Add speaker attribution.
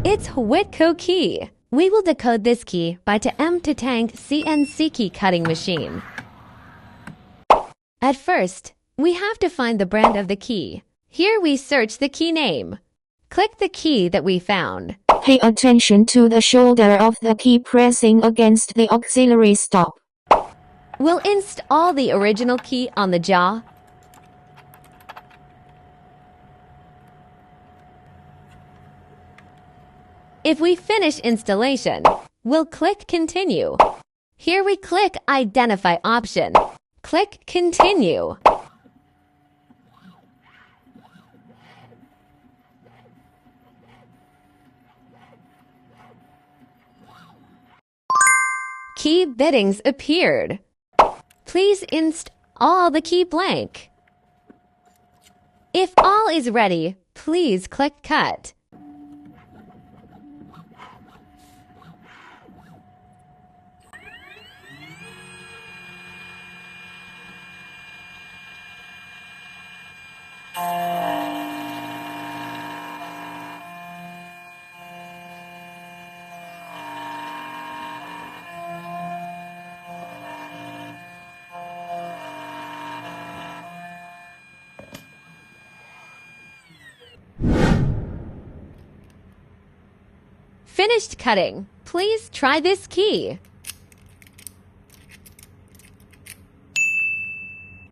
Speaker 1: It's Whitco key. We will decode this key by 2m2tank CNC key cutting machine. At first, we have to find the brand of the key. Here we search the key name. Click the key that we found.
Speaker 2: Pay attention to the shoulder of the key pressing against the auxiliary stop.
Speaker 1: We'll install the original key on the jaw. If we finish installation, we'll click Continue. Here we click Identify option. Click Continue. Key biddings appeared. Please install the key blank. If all is ready, please click Cut. Finished cutting. Please try this key.